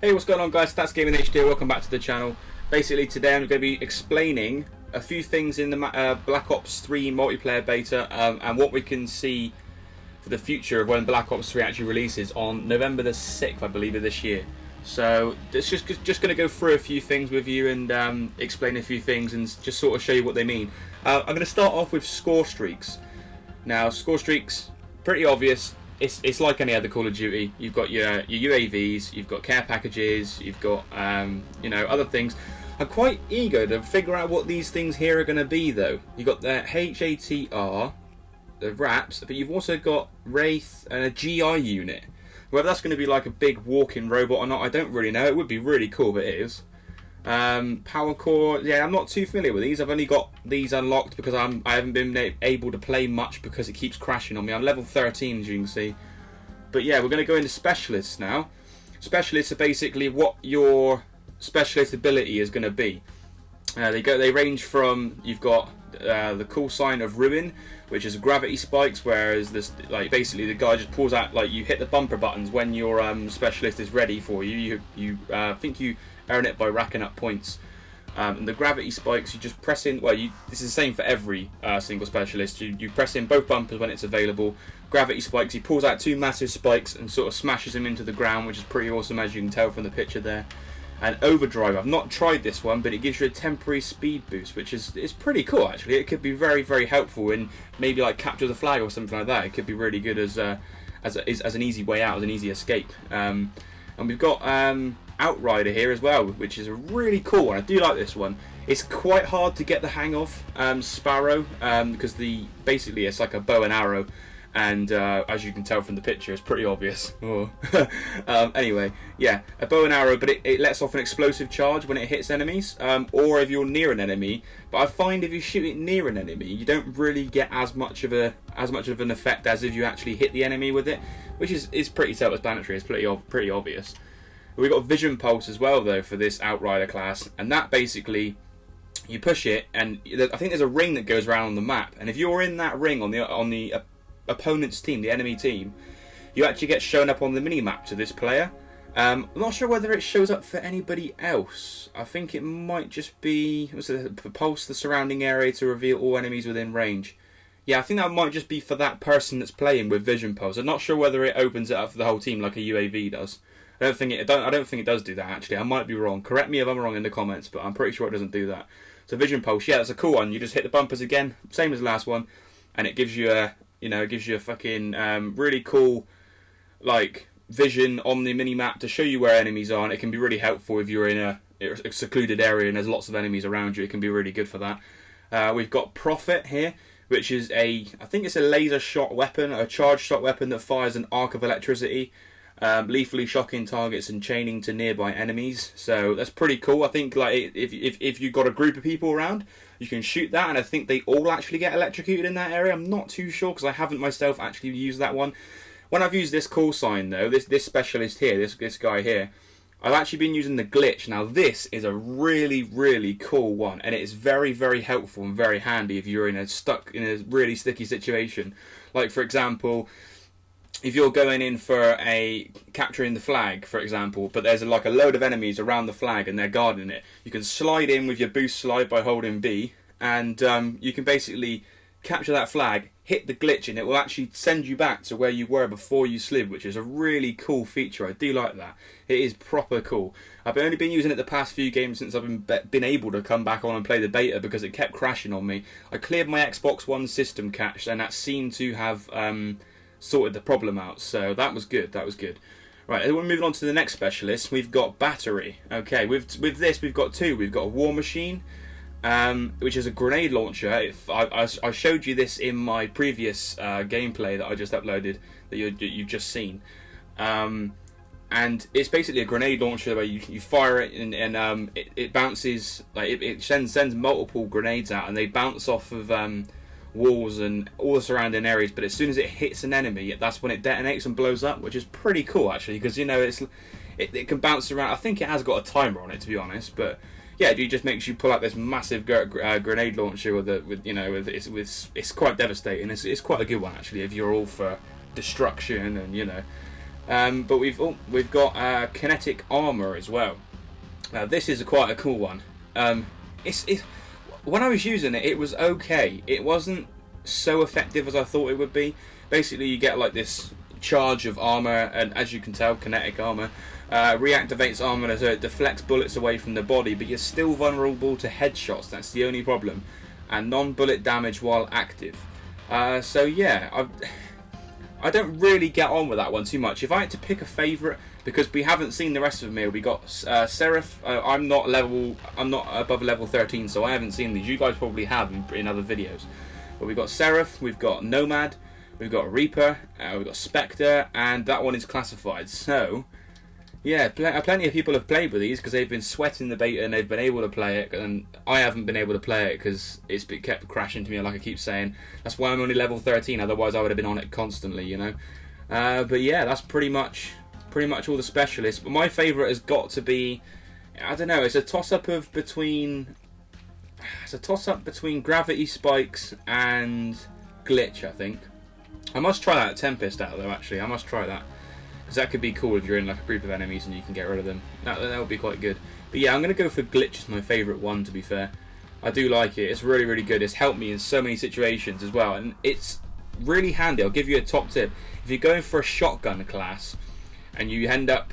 Hey, what's going on guys, Stats Gaming HD, welcome back to the channel. Basically today I'm going to be explaining a few things in the Black Ops 3 multiplayer beta and what we can see for the future of when Black Ops 3 actually releases on November the 6th, I believe, of this year. So it's just going to go through a few things with you and explain a few things and just sort of show you what they mean. I'm going to start off with score streaks. Now, score streaks, pretty obvious. It's like any other Call of Duty. You've got your UAVs, you've got care packages, you've got other things. I'm quite eager to figure out what these things here are going to be though. You've got the HATR, the RAPs, but you've also got Wraith and a GI unit. Whether that's going to be like a big walking robot or not, I don't really know. It would be really cool if it is. Power core, yeah, I'm not too familiar with these. I've only got these unlocked because I haven't been able to play much because it keeps crashing on me. I'm level 13 as you can see. But yeah, we're going to go into specialists now. Specialists are basically what your specialist ability is going to be. They range from, you've got the call sign of Ruin, which is gravity spikes, whereas this, like, basically the guy just pulls out, like, you hit the bumper buttons when your specialist is ready for you. I think you earn it by racking up points. And the gravity spikes, you just press in. Well, this is the same for every single specialist. You press in both bumpers when it's available. Gravity spikes, he pulls out two massive spikes and sort of smashes them into the ground, which is pretty awesome, as you can tell from the picture there. And overdrive, I've not tried this one, but it gives you a temporary speed boost, which is pretty cool actually. It could be very, very helpful in maybe like capture the flag or something like that. It could be really good as an easy way out, as an easy escape. And we've got Outrider here as well, which is a really cool one. I do like this one. It's quite hard to get the hang of Sparrow because basically it's like a bow and arrow. And as you can tell from the picture, it's pretty obvious. Anyway, yeah, a bow and arrow, but it lets off an explosive charge when it hits enemies, or if you're near an enemy. But I find if you shoot it near an enemy, you don't really get as much of an effect as if you actually hit the enemy with it, which is pretty self-explanatory. It's pretty obvious. We've got Vision Pulse as well, though, for this Outrider class, and that basically, you push it, and I think there's a ring that goes around on the map, and if you're in that ring on the opponent's team, the enemy team, you actually get shown up on the mini-map to this player. I'm not sure whether it shows up for anybody else. I think it might just be pulse the surrounding area to reveal all enemies within range. Yeah, I think that might just be for that person that's playing with Vision Pulse. I'm not sure whether it opens it up for the whole team like a UAV does. I don't think it does do that actually. I might be wrong. Correct me if I'm wrong in the comments, but I'm pretty sure it doesn't do that. So Vision Pulse, yeah, that's a cool one. You just hit the bumpers again, same as the last one, and it gives you a fucking really cool, like, vision on the mini-map to show you where enemies are, and it can be really helpful if you're in a secluded area and there's lots of enemies around you. It can be really good for that. We've got Prophet here, which is I think it's a laser shot weapon, a charged shot weapon that fires an arc of electricity, lethally shocking targets and chaining to nearby enemies. So that's pretty cool. I think, like, if you've got a group of people around, you can shoot that, and I think they all actually get electrocuted in that area. I'm not too sure because I haven't myself actually used that one. When I've used this call sign though, this specialist here, this guy here, I've actually been using the glitch. Now this is a really, really cool one, and it is very, very helpful and very handy if you're stuck in a really sticky situation. Like, for example, if you're going in for capturing the flag, for example, but there's like a load of enemies around the flag and they're guarding it, you can slide in with your boost slide by holding B, and you can basically capture that flag, hit the glitch, and it will actually send you back to where you were before you slid, which is a really cool feature. I do like that. It is proper cool. I've only been using it the past few games since I've been able to come back on and play the beta because it kept crashing on me. I cleared my Xbox One system cache, and that seemed to have sorted the problem out, so that was good. Right, we're moving on to the next specialist. We've got Battery. Okay, with this we've got two. We've got a War Machine, which is a grenade launcher. I showed you this in my previous gameplay that I just uploaded, that you've just seen, and it's basically a grenade launcher where you fire it and it bounces, like it sends multiple grenades out, and they bounce off of walls and all the surrounding areas, but as soon as it hits an enemy, that's when it detonates and blows up, which is pretty cool actually, because it can bounce around. I think it has got a timer on it, to be honest, but yeah, it just makes you pull out this massive grenade launcher it's quite devastating. It's quite a good one actually if you're all for destruction and But we've got kinetic armor as well. This is quite a cool one. It's when I was using it, it was okay. It wasn't so effective as I thought it would be. Basically, you get like this charge of armor, and as you can tell, kinetic armor reactivates armor so it deflects bullets away from the body, but you're still vulnerable to headshots. That's the only problem, and non-bullet damage while active. So yeah, I don't really get on with that one too much. If I had to pick a favourite, because we haven't seen the rest of them here, we got Seraph. I'm not above level 13, so I haven't seen these. You guys probably have in other videos. But we've got Seraph, we've got Nomad, we've got Reaper, we've got Spectre, and that one is classified. So yeah, plenty of people have played with these because they've been sweating the beta and they've been able to play it, and I haven't been able to play it because it's kept crashing to me, like I keep saying. That's why I'm only level 13, otherwise I would have been on it constantly, you know. But yeah, that's pretty much all the specialists. But my favourite has got to be, I don't know, it's a toss-up between Gravity Spikes and Glitch, I think. I must try that Tempest out though, actually. I must try that. Because that could be cool if you're in like a group of enemies and you can get rid of them. That would be quite good. But yeah, I'm going to go for Glitch as my favourite one, to be fair. I do like it. It's really, really good. It's helped me in so many situations as well. And it's really handy. I'll give you a top tip. If you're going for a shotgun class and you end up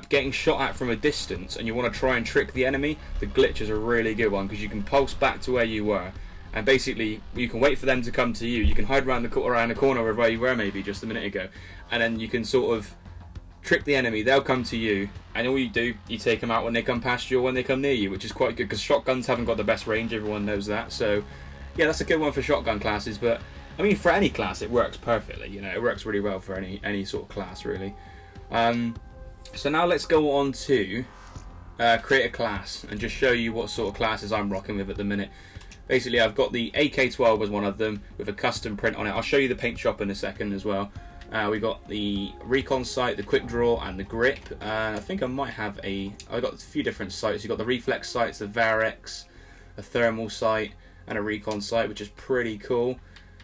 getting shot at from a distance and you want to try and trick the enemy, the Glitch is a really good one because you can pulse back to where you were. And basically, you can wait for them to come to you. You can hide around the corner of where you were maybe just a minute ago. And then you can sort of trick the enemy. They'll come to you. And all you do, you take them out when they come past you or when they come near you, which is quite good because shotguns haven't got the best range. Everyone knows that. So, yeah, that's a good one for shotgun classes. But, I mean, for any class, it works perfectly. You know, it works really well for any sort of class, really. So now let's go on to create a class and just show you what sort of classes I'm rocking with at the minute. Basically, I've got the AK-12 as one of them with a custom print on it. I'll show you the paint shop in a second as well. We got the recon sight, the quick draw, and the grip. I think I might have I've got a few different sights. You've got the reflex sights, the Varex, a thermal sight, and a recon sight, which is pretty cool.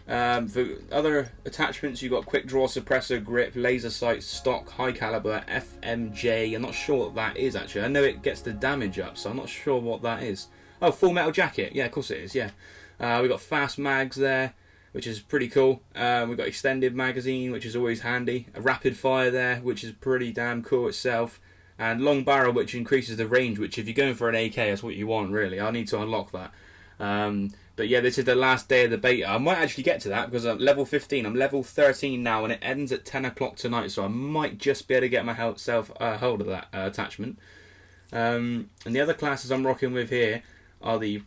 For other attachments, you've got quick draw, suppressor, grip, laser sight, stock, high caliber, FMJ. I'm not sure what that is actually. I know it gets the damage up, so I'm not sure what that is. Oh, full metal jacket. Yeah, of course it is. Yeah, we've got fast mags there, which is pretty cool. We've got extended magazine, which is always handy. A rapid fire there, which is pretty damn cool itself. And long barrel, which increases the range. Which, if you're going for an AK, that's what you want, really. I need to unlock that. But yeah, this is the last day of the beta. I might actually get to that because I'm level 15. I'm level 13 now, and it ends at 10 o'clock tonight. So I might just be able to get myself hold of that attachment. And the other classes I'm rocking with here are the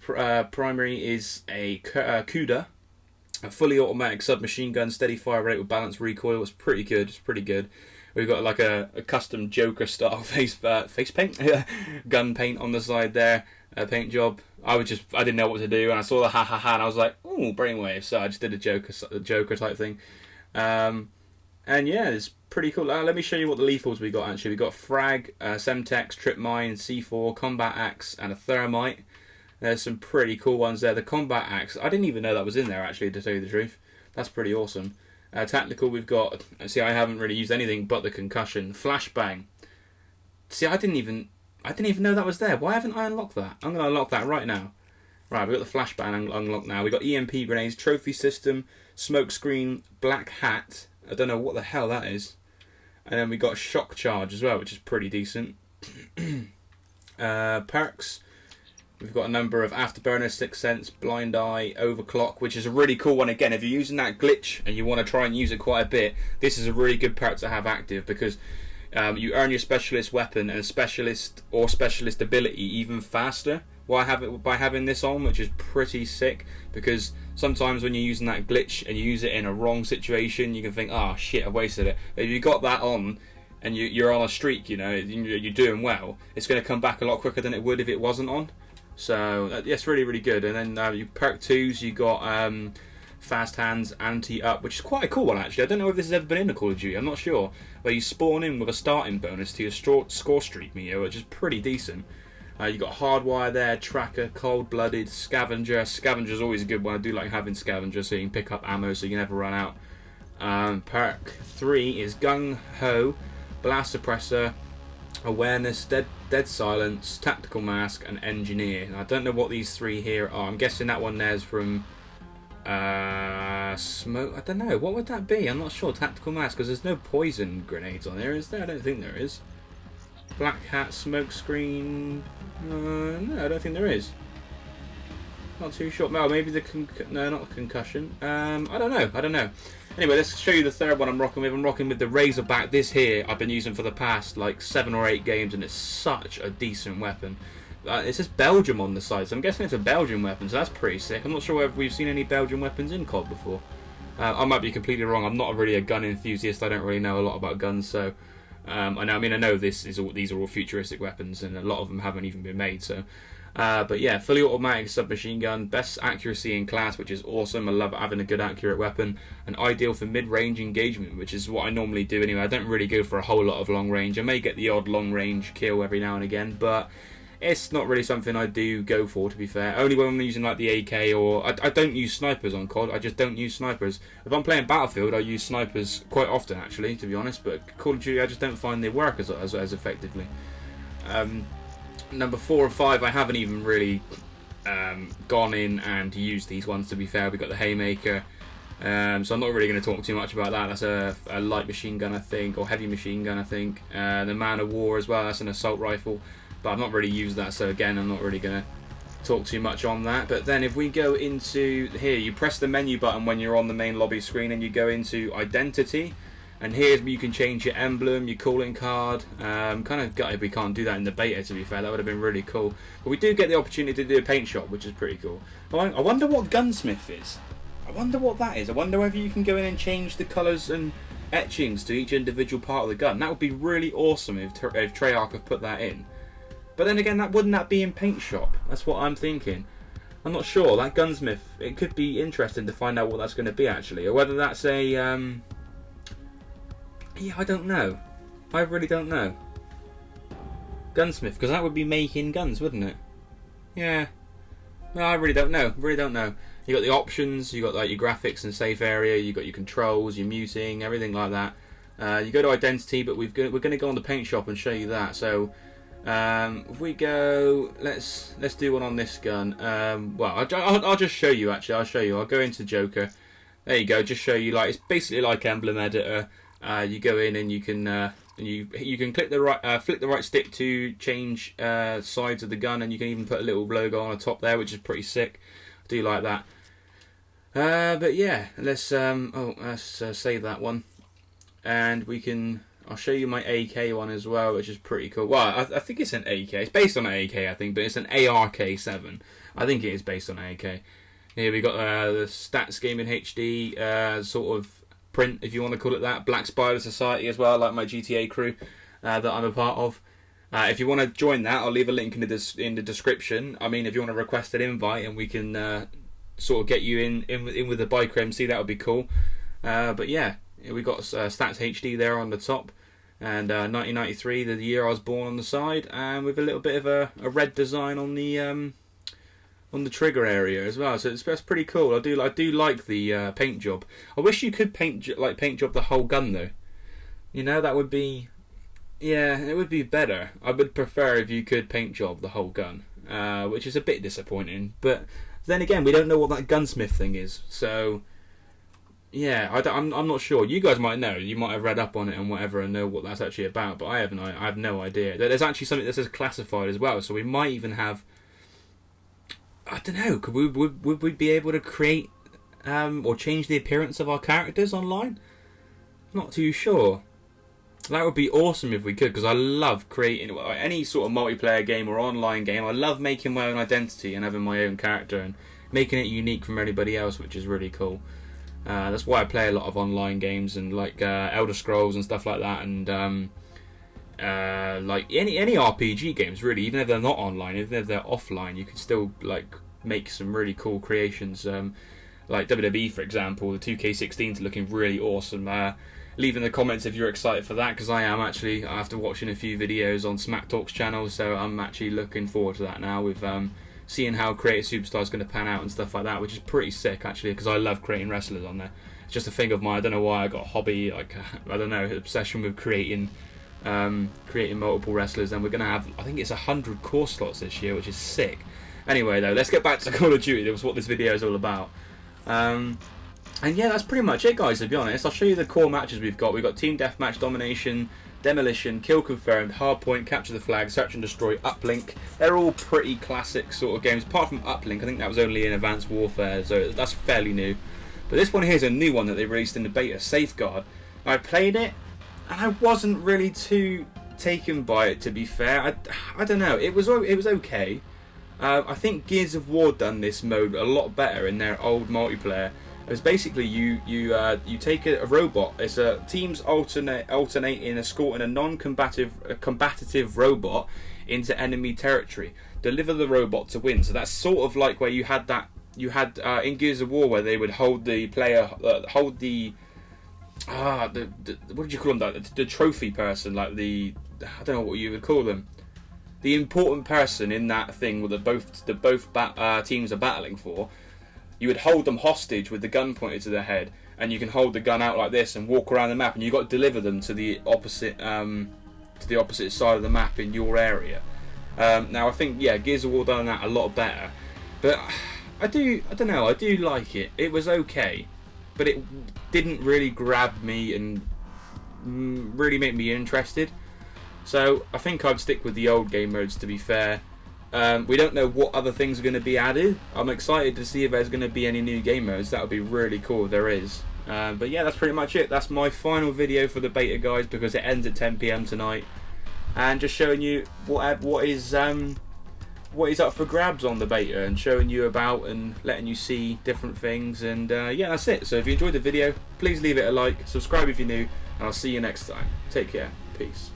primary is a CUDA, a fully automatic submachine gun, steady fire rate with balanced recoil. It's pretty good. It's pretty good. We've got like a custom Joker style face paint, gun paint on the side there, paint job. I didn't know what to do, and I saw the ha ha ha, and I was like, ooh, brainwave. So I just did a Joker type thing. And yeah, it's pretty cool. Let me show you what the lethals we got actually. We got frag, semtex, trip mine, C4, combat axe, and a thermite. There's some pretty cool ones there. The combat axe, I didn't even know that was in there actually, to tell you the truth. That's pretty awesome. Tactical, we've got, see, I haven't really used anything but the concussion. Flashbang. See, I didn't even know that was there. Why haven't I unlocked that? I'm going to unlock that right now. Right, we've got the flashbang unlocked now. We've got EMP grenades, trophy system, smoke screen, black hat. I don't know what the hell that is. And then we got shock charge as well, which is pretty decent. Perks. We've got a number of Afterburner, Sixth Sense, Blind Eye, Overclock, which is a really cool one. Again, if you're using that glitch and you want to try and use it quite a bit, this is a really good perk to have active because you earn your specialist weapon and specialist or specialist ability even faster by having this on, which is pretty sick. Because sometimes when you're using that glitch and you use it in a wrong situation, you can think, oh shit, I've wasted it. But if you got that on and you're on a streak, you know, you're doing well, it's going to come back a lot quicker than it would if it wasn't on. So that's really, really good. And then you perk 2s, you got fast hands, anti-up, which is quite a cool one actually. I don't know if this has ever been in a Call of Duty, I'm not sure. Where you spawn in with a starting bonus to your score streak meter, which is pretty decent. You got hardwire there, tracker, cold-blooded, scavenger. Scavenger's always a good one. I do like having scavenger so you can pick up ammo so you can never run out. Perk 3 is Gung Ho, Blast Suppressor, Awareness, Dead Silence, Tactical Mask, and Engineer. And I don't know what these 3 here are. I'm guessing that one there's from Smoke. I don't know. What would that be? I'm not sure. Tactical Mask, because there's no poison grenades on there, is there? I don't think there is. Black Hat, Smoke Screen. No, I don't think there is. Not too sure. Well, maybe the no, not the concussion. I don't know. Anyway, let's show you the third one I'm rocking with. I'm rocking with the Razorback. This here I've been using for the past like 7 or 8 games, and it's such a decent weapon. It says Belgium on the side, so I'm guessing it's a Belgian weapon, so that's pretty sick. I'm not sure whether we've seen any Belgian weapons in CoD before. I might be completely wrong. I'm not really a gun enthusiast. I don't really know a lot about guns, so I know these are all futuristic weapons, and a lot of them haven't even been made. So, but yeah, fully automatic submachine gun, best accuracy in class, which is awesome. I love having a good accurate weapon, and ideal for mid-range engagement, which is what I normally do anyway. I don't really go for a whole lot of long range. I may get the odd long range kill every now and again, but it's not really something I do go for, to be fair. Only when I'm using like the AK, or I don't use snipers on CoD. I just don't use snipers. If I'm playing Battlefield, I use snipers quite often, actually, to be honest. But Call of Duty, I just don't find they work as effectively. Number 4 and 5, I haven't even really gone in and used these ones, to be fair. We've got the Haymaker, so I'm not really going to talk too much about that. That's a light machine gun, I think, or heavy machine gun, I think. The Man of War as well, that's an assault rifle. But I've not really used that, so again, I'm not really going to talk too much on that. But then if we go into here, you press the menu button when you're on the main lobby screen, and you go into Identity, and here's where you can change your emblem, your calling card. Kind of gutted we can't do that in the beta, to be fair. That would have been really cool. But we do get the opportunity to do a paint shop, which is pretty cool. I wonder what Gunsmith is. I wonder what that is. I wonder whether you can go in and change the colours and etchings to each individual part of the gun. That would be really awesome if Treyarch have put that in. But then again, wouldn't that be in Paint Shop? That's what I'm thinking. I'm not sure. That Gunsmith, it could be interesting to find out what that's going to be, actually. Or whether that's a... yeah, I don't know. I really don't know. Gunsmith, because that would be making guns, wouldn't it? Yeah. No, I really don't know. Really don't know. You got the options, you got like your graphics and safe area, you got your controls, your muting, everything like that. You go to Identity, but we're going to go on the Paint Shop and show you that. So... if we go, let's do one on this gun. Well, I'll just show you. Actually, I'll show you. I'll go into Joker. There you go. Just show you. Like, it's basically like Emblem Editor. You go in and you can you can click the right, flick the right stick to change sides of the gun, and you can even put a little logo on the top there, which is pretty sick. I do like that. But yeah, let's save that one, and we can. I'll show you my AK one as well, which is pretty cool. Well, I think it's an AK. It's based on an AK, I think, but it's an ARK7. I think it is based on an AK. Here we got the Stats Gaming HD sort of print, if you want to call it that. Black Spider Society as well, like my GTA crew that I'm a part of. If you want to join that, I'll leave a link in the description. I mean, if you want to request an invite and we can sort of get you in with the bike MC, that would be cool. But yeah, we got Stats HD there on the top. And 1993, the year I was born, on the side, and with a little bit of a red design on the trigger area as well. So that's pretty cool. I do like the paint job. I wish you could paint job the whole gun though. You know, that would be, yeah, it would be better. I would prefer if you could paint job the whole gun, which is a bit disappointing. But then again, we don't know what that gunsmith thing is, so. Yeah, I'm not sure. You guys might know. You might have read up on it and whatever and know what that's actually about, but I have no idea. There's actually something that says classified as well, so we might even have... I don't know, would we be able to create or change the appearance of our characters online? Not too sure. That would be awesome if we could, because I love creating any sort of multiplayer game or online game. I love making my own identity and having my own character and making it unique from anybody else, which is really cool. That's why I play a lot of online games and like Elder Scrolls and stuff like that, and like any RPG games really. Even if they're not online, even if they're offline, you can still like make some really cool creations. Like WWE, for example, the 2K16's looking really awesome. Leave in the comments if you're excited for that, because I am actually, after watching a few videos on Smack Talk's channel, so I'm actually looking forward to that now with seeing how Creative Superstar is going to pan out and stuff like that, which is pretty sick actually, because I love creating wrestlers on there. It's just a thing of mine. I don't know why I got a hobby, like I don't know, obsession with creating multiple wrestlers, and we're gonna have, I think it's 100 core slots this year, which is sick. Anyway, though, let's get back to Call of Duty. That was what this video is all about. And yeah, that's pretty much it, guys, to be honest. I'll show you the core matches we've got. We've got Team Deathmatch, Domination, Demolition, Kill Confirmed, Hardpoint, Capture the Flag, Search and Destroy, Uplink. They're all pretty classic sort of games, apart from Uplink. I think that was only in Advanced Warfare, so that's fairly new. But this one here is a new one that they released in the beta, Safeguard. I played it, and I wasn't really too taken by it, to be fair. I don't know, it was okay. I think Gears of War done this mode a lot better in their old multiplayer. It's basically you take a robot. It's a teams alternating escorting a combative robot into enemy territory. Deliver the robot to win. So that's sort of like where you had in Gears of War, where they would hold the player what did you call them? The trophy person, like I don't know what you would call them. The important person in that thing that both teams are battling for. You would hold them hostage with the gun pointed to their head, and you can hold the gun out like this and walk around the map, and you've got to deliver them to the opposite side of the map in your area. Now I think, yeah, Gears of War done that a lot better, but I don't know, I do like it. It was okay, but it didn't really grab me and really make me interested. So I think I'd stick with the old game modes, to be fair. We don't know what other things are going to be added. I'm excited to see if there's going to be any new game modes. That would be really cool if there is. But yeah, that's pretty much it. That's my final video for the beta, guys, because it ends at 10 PM tonight. And just showing you what is up for grabs on the beta, and showing you about and letting you see different things. And yeah, that's it. So if you enjoyed the video, please leave it a like, subscribe if you're new, and I'll see you next time. Take care. Peace.